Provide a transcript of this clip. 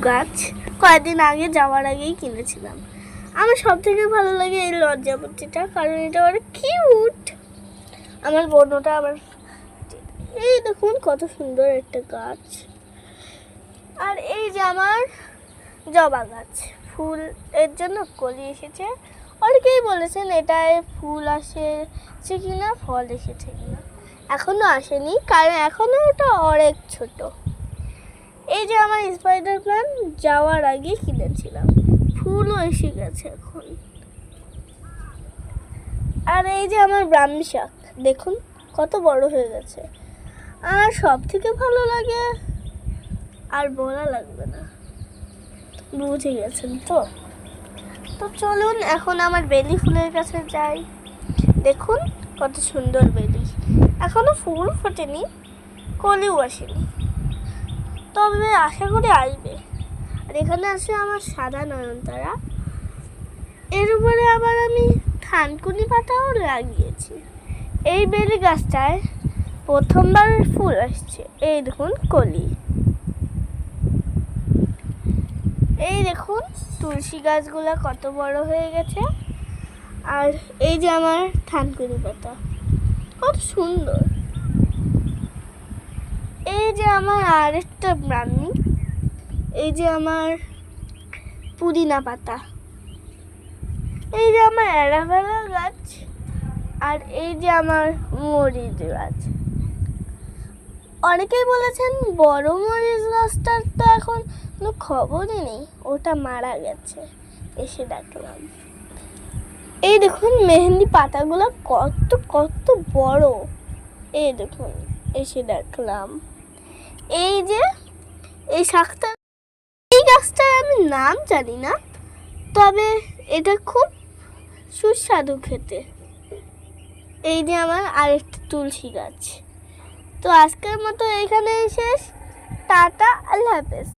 গাছ কয়েকদিন আগে যাওয়ার আগেই কিনেছিলাম। আমার সব থেকে ভালো লাগে এই লজ্জাপতিটা, কারণ এটা অনেক কিউট। আমার বোনটা আবার এই দেখুন কত সুন্দর একটা গাছ। আর এই যে আমার জবা গাছ, ফুল এর জন্য কলি এসেছে। অনেকেই বলেছেন এটায় ফুল আসেছে কিনা, ফল এসেছে কিনা। এখনো আসেনি, কারণ এখনো এটা অনেক ছোট। এই যে আমার স্পাইডার প্ল্যান্ট যাওয়ার আগে কিনেছিলাম, ফুলও এসে গেছে এখন। আর এই যে আমার ব্রাহ্মী শাক, দেখুন কত বড় হয়ে গেছে। আর সব থেকে ভালো লাগে, আর বলা লাগবে না, বুঝে গেছেন তো। তো চলুন এখন আমার বেলি ফুলের কাছে যাই। দেখুন কত সুন্দর বেলি, এখনো ফুল ফোটেনি, কলিও আসেনি, তবে আশা করি আসবে। আর এখানে আছে আমার সাদা নয়নতারা, এর উপরে আবার আমি থানকুনি পাতাও লাগিয়েছি। এই বেলি গাছটায় প্রথমবার ফুল আসছে। এই দেখুন কলি, এই দেখুন তুলসী গাছগুলো কত বড় হয়ে গেছে। আর এই যে আমার থানকুনি পাতা কত সুন্দর। এই যে আমার আরেকটা ব্রাহ্মী, এই যে আমার পুদিনা পাতা, এই যে আমার অ্যালোভেরা গাছ, আর এই যে আমার মরিচ গাছ। অনেকেই বলেছেন বড় মরিচ গাছটার তো এখন কোনো খবরই নেই, ওটা মারা গেছে, এসে দেখলাম। এই দেখুন মেহেন্দি পাতাগুলো কত কত বড়, এই দেখুন এসে দেখলাম। এই যে এই শাকটা, এই গাছটার আমি নাম জানি না, তবে এটা খুব সুস্বাদু খেতে। এই যে আমার আরেকটা তুলসী গাছ। তো আজকের মতো এখানেই শেষ। টাটা, আল্লাহ হাফেজ।